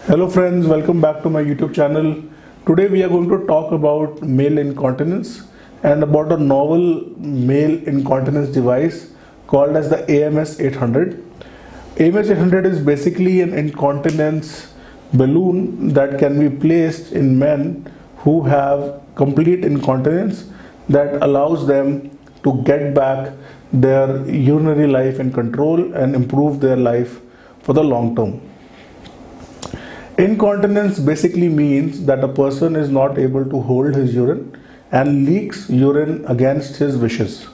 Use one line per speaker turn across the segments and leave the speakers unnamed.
Hello friends, welcome back to my YouTube channel. Today we are going to talk about male incontinence and about a novel male incontinence device called as the AMS 800. AMS 800 is basically an incontinence balloon that can be placed in men who have complete incontinence that allows them to get back their urinary life in control and improve their life for the long term. Incontinence basically means that a person is not able to hold his urine and leaks urine against his wishes.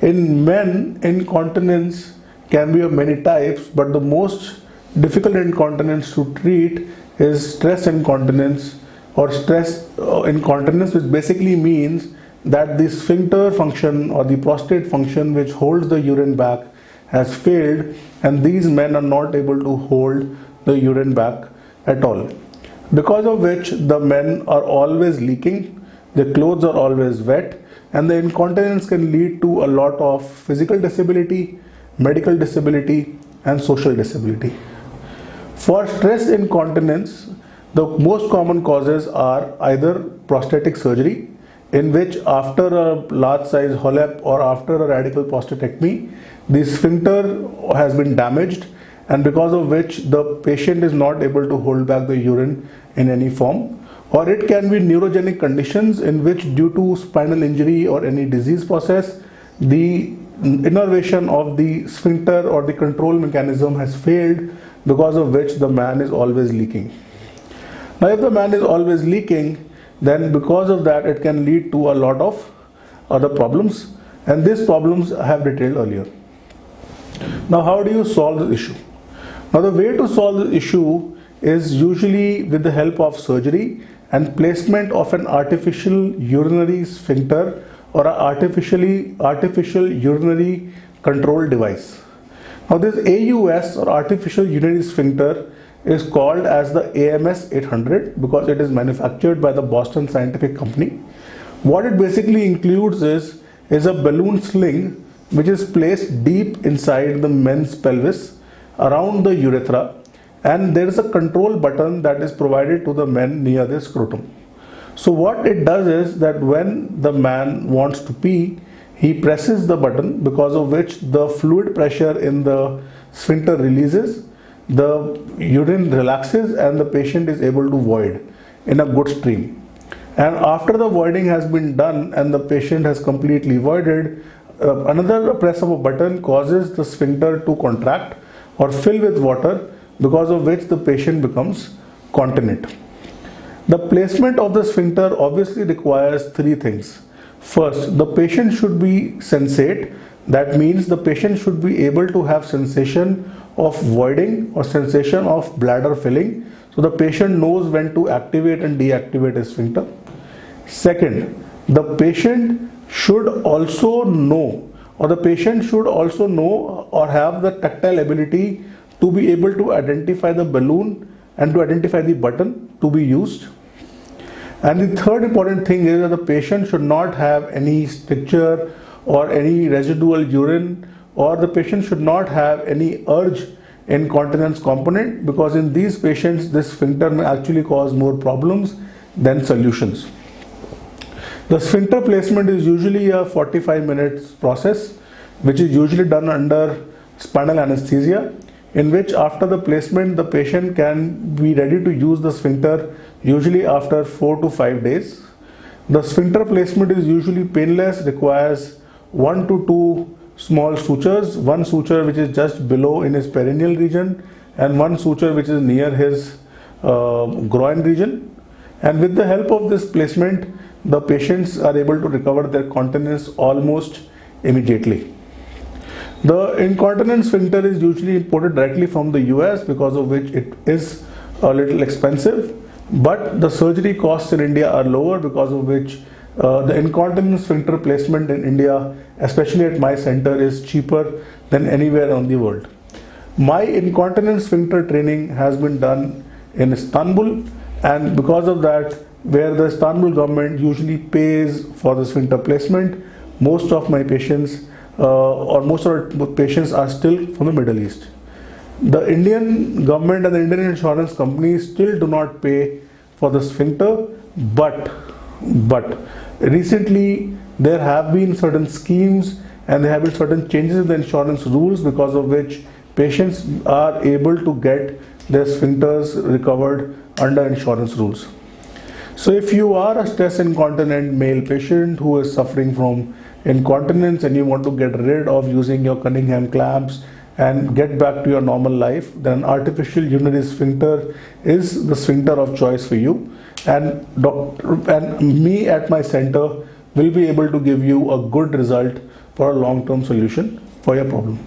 In men, incontinence can be of many types, but the most difficult incontinence to treat is stress incontinence or stress incontinence, which basically means that the sphincter function or the prostate function which holds the urine back has failed, and these men are not able to hold the urine back at all, because of which the men are always leaking, their clothes are always wet, and the incontinence can lead to a lot of physical disability, medical disability, and social disability. For stress incontinence, the most common causes are either prostatic surgery, in which after a large size HoLEP or after a radical prostatectomy, the sphincter has been damaged, and because of which the patient is not able to hold back the urine in any form. Or it can be neurogenic conditions in which, due to spinal injury or any disease process, the innervation of the sphincter or the control mechanism has failed, because of which the man is always leaking. Now if the man is always leaking, then because of that it can lead to a lot of other problems, and these problems I have detailed earlier. Now how do you solve this issue? Now the way to solve the issue is usually with the help of surgery and placement of an artificial urinary sphincter or an artificial urinary control device. Now this AUS or artificial urinary sphincter is called as the AMS 800 because it is manufactured by the Boston Scientific Company. What it basically includes is a balloon sling which is placed deep inside the men's pelvis around the urethra, and there is a control button that is provided to the men near the scrotum. So what it does is that when the man wants to pee, he presses the button, because of which the fluid pressure in the sphincter releases, the urine relaxes, and the patient is able to void in a good stream. And after the voiding has been done and the patient has completely voided, another press of a button causes the sphincter to contract or fill with water, because of which the patient becomes continent. The placement of the sphincter obviously requires three things. First, the patient should be sensate. That means the patient should be able to have sensation of voiding or sensation of bladder filling, so the patient knows when to activate and deactivate his sphincter. Second, the patient should also know or have the tactile ability to be able to identify the balloon and to identify the button to be used. And the third important thing is that the patient should not have any stricture or any residual urine, or the patient should not have any urge incontinence component, because in these patients this sphincter may actually cause more problems than solutions. The sphincter placement is usually a 45 minutes process, which is usually done under spinal anesthesia, in which after the placement the patient can be ready to use the sphincter usually after 4 to 5 days. The sphincter placement is usually painless, requires 1 to 2 small sutures, one suture which is just below in his perineal region and one suture which is near his groin region. And with the help of this placement, the patients are able to recover their continence almost immediately. The incontinence sphincter is usually imported directly from the US, because of which it is a little expensive, but the surgery costs in India are lower, because of which the incontinence sphincter placement in India, especially at my center, is cheaper than anywhere around the world. My incontinence sphincter training has been done in Istanbul, and because of that, where the Istanbul government usually pays for the sphincter placement, most of my patients or most of our patients are still from the Middle East. The Indian government and the Indian insurance companies still do not pay for the sphincter, but recently there have been certain schemes and there have been certain changes in the insurance rules, because of which patients are able to get their sphincters recovered under insurance rules. So if you are a stress incontinent male patient who is suffering from incontinence and you want to get rid of using your Cunningham clamps and get back to your normal life, then artificial urinary sphincter is the sphincter of choice for you, and me at my center will be able to give you a good result for a long-term solution for your problem.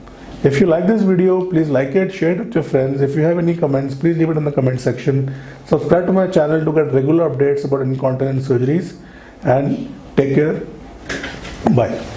If you like this video, please like it, share it with your friends. If you have any comments, please leave it in the comment section. Subscribe to my channel to get regular updates about incontinence surgeries, and take care. Bye.